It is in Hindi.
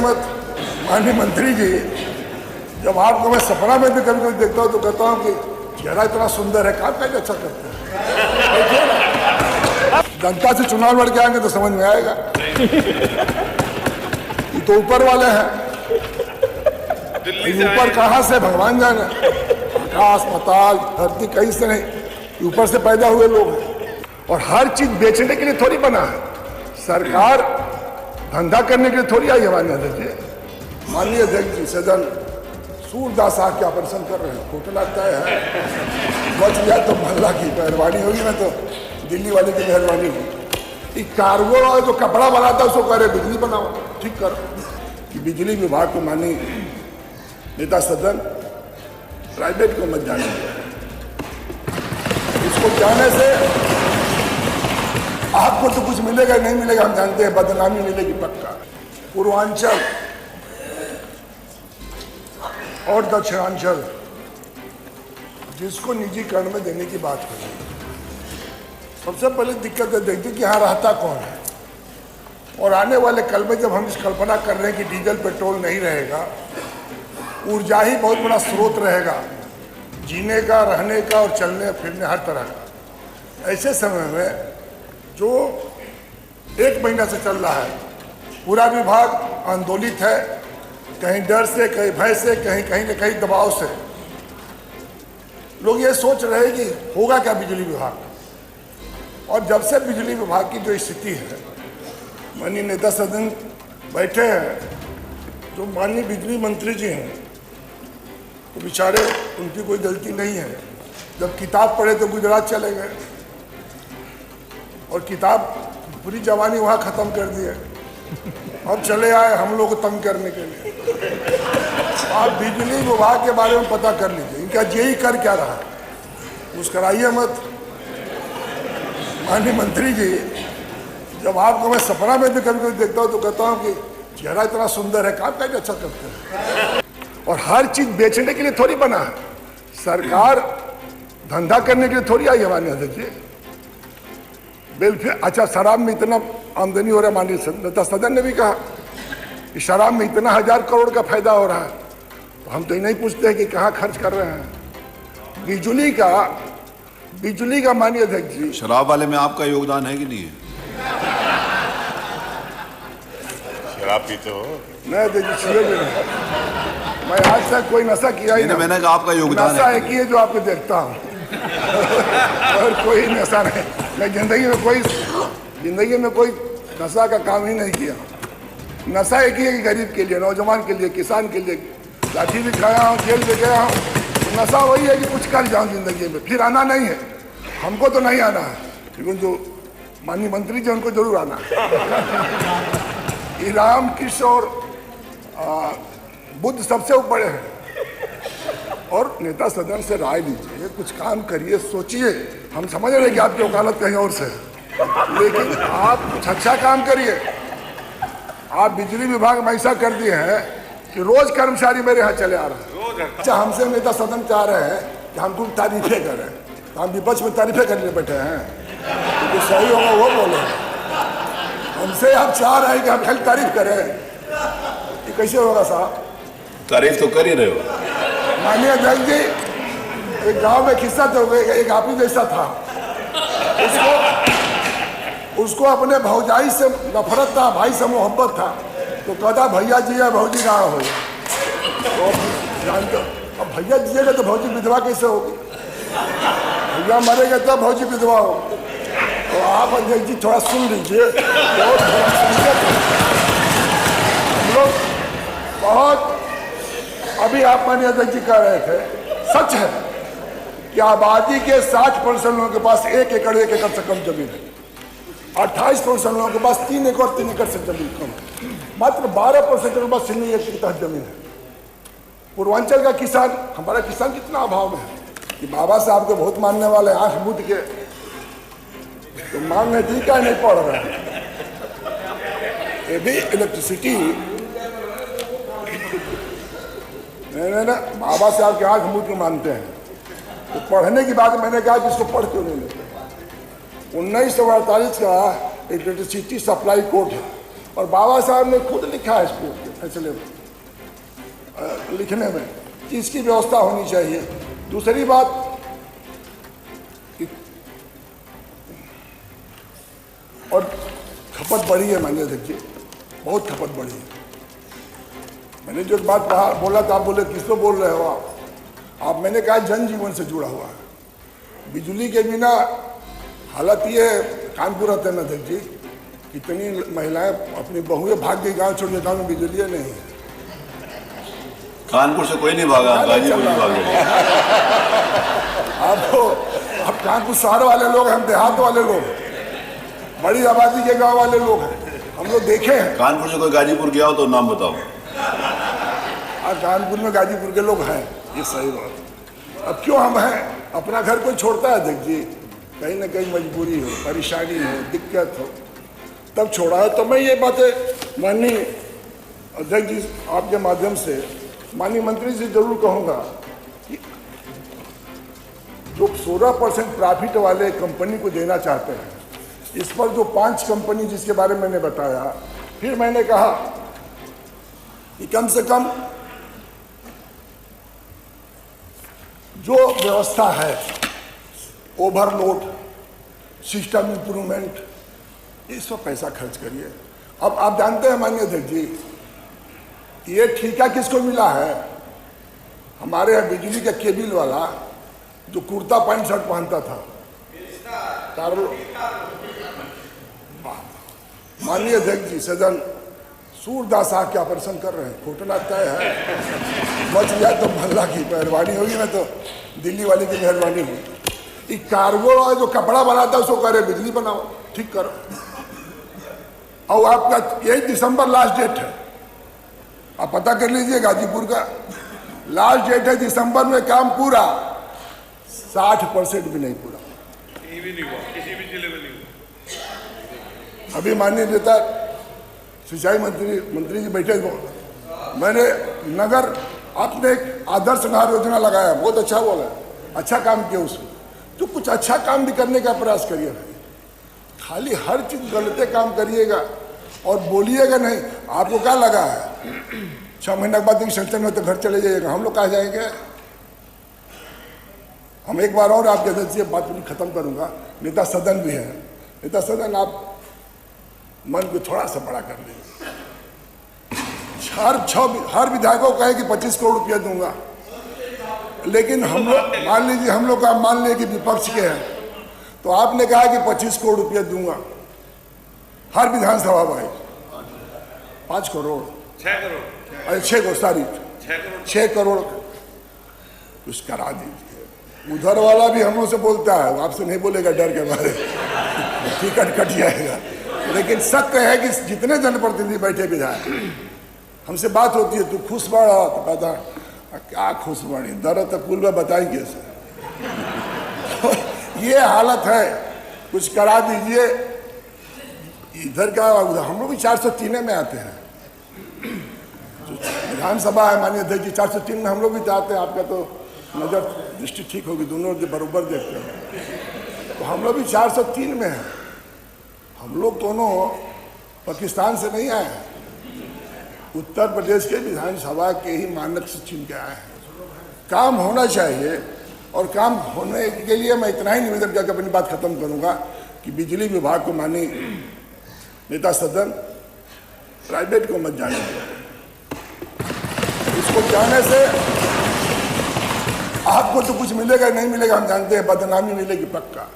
माननीय मंत्री जी, जब आपको मैं सपना में भी कभी कभी देखता हूँ तो कहता हूँ कि चेहरा इतना सुंदर है, काम कैसे अच्छा करते हैं। जनता से चुनाव लड़ के आएंगे तो समझ में आएगा। ये तो ऊपर वाले हैं, ऊपर कहाँ से भगवान जाने, आकाश पाताल धरती कहीं से नहीं, ऊपर से पैदा हुए लोग हैं। और हर चीज बेचने के लिए थोड़ी बना है, सरकार धंधा करने के लिए थोड़ी आई है। माननीय अध्यक्ष जी सदन सूरदास साहब के ऑपरेशन कर रहे हैं, फोटो लगता है बच गया तो मोहल्ला की मेहरबानी होगी, ना तो दिल्ली वाले की मेहरबानी होगी। कार्गो वाला जो कपड़ा बनाता है उसको कह रहे बिजली बनाओ, ठीक करो। कि बिजली विभाग को माननीय नेता सदन प्राइवेट को मत जाने, इसको जाने से आपको तो कुछ मिलेगा नहीं मिलेगा हम जानते हैं, बदनामी मिलेगी पक्का। पूर्वांचल और दक्षिणांचल जिसको निजीकरण में देने की बात करें, सबसे पहले दिक्कत है देखते कि यहाँ रहता कौन है। और आने वाले कल में जब हम इस कल्पना कर रहे हैं कि डीजल पेट्रोल नहीं रहेगा, ऊर्जा ही बहुत बड़ा स्रोत रहेगा जीने का, रहने का और चलने फिरने हर तरह का, ऐसे समय में जो 1 महीना से चल रहा है पूरा विभाग आंदोलित है, कहीं डर से, कहीं भय से, कहीं न कहीं दबाव से। लोग ये सोच रहे हैं कि होगा क्या बिजली विभाग। और जब से बिजली विभाग की जो स्थिति है, माननीय नेता सदन बैठे हैं, जो माननीय बिजली मंत्री जी हैं, तो बेचारे उनकी कोई गलती नहीं है। जब किताब पढ़े तो गुजरात चले गए और किताब पूरी जवानी वहाँ ख़त्म कर दी है, अब चले आए हम लोग को तंग करने के लिए। आप बिजली विभाग के बारे में पता कर लीजिए, इनका जेई कर क्या रहा, मुस्कराइए मत। माननीय मंत्री जी, जब आपको मैं सपना में भी कभी कभी देखता हूँ तो कहता हूँ कि चेहरा इतना सुंदर है, काम कैसे अच्छा करते हैं। और हर चीज बेचने के लिए थोड़ी बना है, सरकार धंधा करने के लिए थोड़ी आई है। माननीय अध्यक्ष जी, वेलफेयर, अच्छा शराब में इतना आमदनी हो रहा है, माननीय नेता सदन ने भी कहा कि शराब में इतना 1000 करोड़ का फायदा हो रहा है, तो हम तो ये नहीं पूछते हैं कि कहाँ खर्च कर रहे हैं। बिजली का माननीय अध्यक्ष जी, शराब वाले में आपका योगदान है कि नहीं है? शराब पीते हो? नहीं अध्यक्ष जी, मैं आज तक कोई नशा किया ही नहीं। मैंने कहा आपका योगदान नशा एक ही है जो आपको देखता हूँ और कोई नशा नहीं। मैं जिंदगी में कोई नशा का काम ही नहीं किया। नशा एक ही है कि गरीब के लिए, नौजवान के लिए, किसान के लिए। लाठी भी खाया हूँ, जेल भी गया हूँ। नशा वही है कि कुछ कर जाऊँ जिंदगी में, फिर आना नहीं है। हमको तो नहीं आना है, लेकिन जो माननीय मंत्री जी उनको जरूर आना है। राम कृष्ण और बुद्ध सबसे ऊपर है। और नेता सदन से राय लीजिए, कुछ काम करिए, सोचिए। हम समझ रहे हैं कि आपकी वकालत कहीं और से है, लेकिन आप कुछ अच्छा काम करिए। आप बिजली विभाग में ऐसा कर दिए हैं कि रोज कर्मचारी मेरे यहाँ चले आ रहे हैं। अच्छा, हमसे नेता सदन चाह रहे हैं कि हमको तारीफें करें, तो हम विपक्ष में तारीफें करने बैठे हैं। तो सही होगा वो बोले, हमसे आप चाह रहे हैं कि हम खाली तारीफ करें, ये कैसे होगा साहब? तारीफ तो कर ही रहे हो। माननीय अध्यक्ष जी, एक गांव में किस्सा तो एक आप ही जैसा था, उसको अपने भौजाई से नफरत था, भाई से मोहब्बत था, तो कहता भैया जी या भौजी कहाँ हो। तो जानते, अब भैया जिएगा तो भौजी विधवा कैसे होगी? भैया मरेगा तब भौजी विधवा होगी। तो आप अध्यक्ष जी थोड़ा सुन लीजिए, हम लोग बहुत, अभी आप माननीय अध्यक्ष जी कह रहे थे, सच है कि आबादी के 60% लोगों के पास 1 एकड़ से कम जमीन है। 28% लोगों के पास 3 एकड़ से जमीन कम है। मात्र 12% लोगों के पास 3 एकड़ के तहत जमीन है। पूर्वांचल का किसान, हमारा किसान कितना अभाव में है कि बाबा साहब को बहुत मानने वाले, आंख मूंद के तो मांगने तरीका नहीं पड़ रहा है। ये भी इलेक्ट्रिसिटी नहीं, बाबा साहब के आंख मूंद के मानते हैं। तो पढ़ने की बात मैंने कहा कि इसको पढ़ क्यों नहीं लेते। 1948 का इलेक्ट्रिसिटी सप्लाई कोड है और बाबा साहब ने खुद लिखा है इसको, फैसले लिखने में, कि इसकी व्यवस्था होनी चाहिए। दूसरी बात कि और खपत बढ़ी है, माननीय अध्यक्ष जी, बहुत खपत बढ़ी है। मैंने जो बात बोला था, आप बोले किस तो बोल रहे हो आप मैंने कहा जनजीवन से जुड़ा हुआ है। बिजली के बिना हालत ये कानपुर आते हैं अध्यक्ष जी, कितनी महिलाएं अपनी बहुएं भाग गई गांव छोड़ के, गांव में बिजली नहीं है। कानपुर से कोई नहीं भागा, गाजीपुर ही भागे। आप कानपुर शहर वाले लोग हैं, हम देहात वाले लोग, बड़ी आबादी के गांव वाले लोग हैं, हम लोग देखे हैं। कानपुर से कोई गाजीपुर गया हो तो नाम बताओ। कानपुर में गाजीपुर के लोग हैं, ये सही बात। अब क्यों हम हैं, अपना घर कोई छोड़ता है अध्यक्ष जी, कहीं ना कहीं मजबूरी हो, परेशानी हो, दिक्कत हो, तब छोड़ा है। तो मैं ये बातें माननीय अध्यक्ष जी आपके माध्यम से माननीय मंत्री से जरूर कहूँगा कि जो 16% प्रॉफिट वाले कंपनी को देना चाहते हैं, इस पर जो 5 कंपनी जिसके बारे में मैंने बताया, फिर मैंने कहा कि कम से कम जो व्यवस्था है, ओवरलोड, सिस्टम इंप्रूवमेंट, इस पर पैसा खर्च करिए। अब आप जानते हैं माननीय अध्यक्ष जी, ये ठेका किसको मिला है? हमारे यहाँ बिजली का केबिल वाला जो कुर्ता पैंट शर्ट पहनता था, माननीय अध्यक्ष जी सदन सूरदास साहब के ऑपरेशन कर रहे हैं, घोटाला तय है, बच जाए तो भल्ला की मेहरबानी होगी, ना तो दिल्ली वाले की मेहरबानी होगी। कार्गो वाला जो कपड़ा बनाता है उसको कह रहे बिजली बनाओ, ठीक करो। और आपका 1 दिसंबर लास्ट डेट है, आप पता कर लीजिए, गाजीपुर का लास्ट डेट है दिसंबर में, काम पूरा 60% भी नहीं पूरा, किसी भी जिले में नहीं हुआ। अभी माननीय नेता सिंचाई मंत्री जी बैठे, मैंने नगर आपने एक आदर्श नहर योजना लगाया, बहुत अच्छा बोला, अच्छा काम किया उसमें। तो कुछ अच्छा काम भी करने का प्रयास करिए भाई, खाली हर चीज गलते काम करिएगा और बोलिएगा नहीं। आपको क्या लगा है 6 महीने के बाद सेंटर में तो घर चले जाइएगा, हम लोग कहाँ जाएंगे? हम एक बार और आपके अध्यक्ष से बात खत्म करूंगा, नेता सदन भी है, नेता सदन आप मन को थोड़ा सा बड़ा कर लीजिए। हर विधायकों को कहे कि 25 करोड़ रुपया दूंगा, लेकिन हम लोग मान लीजिए, हम लोग का मान लिया कि विपक्ष के हैं, तो आपने कहा कि 25 करोड़ रुपया दूंगा हर विधानसभा भाई, 5 करोड़ 6 करोड़, अरे 6 करोड़, सॉरी 6 करोड़ कुछ करा दीजिए। उधर वाला भी हम लोग से बोलता है, आपसे नहीं बोलेगा डर के मारे, टिकट कट जाएगा। लेकिन सत्य है कि जितने जनप्रतिनिधि बैठे विधायक, हमसे बात होती है, तू खुश बढ़ा, तो कहता क्या खुश बढ़ी, दर्द तक कुल में बताएंगे सर। ये हालत है, कुछ करा दीजिए। इधर का हम लोग भी 403 में आते हैं, विधानसभा है माननीय अध्यक्ष जी, 403 में हम लोग भी चाहते हैं। आपका तो नजर दृष्टि ठीक होगी, दोनों के बराबर देखते हैं, तो हम लोग भी 403 में हैं। हम लोग दोनों पाकिस्तान से नहीं आए हैं, उत्तर प्रदेश के विधानसभा के ही मानक से चुन के आए हैं। काम होना चाहिए, और काम होने के लिए मैं इतना ही निवेदन करके अपनी बात खत्म करूंगा कि बिजली विभाग को मानी नेता सदन प्राइवेट को मत जाने दो। इसको जाने से आपको तो कुछ मिलेगा नहीं मिलेगा हम जानते हैं, बदनामी मिलेगी पक्का।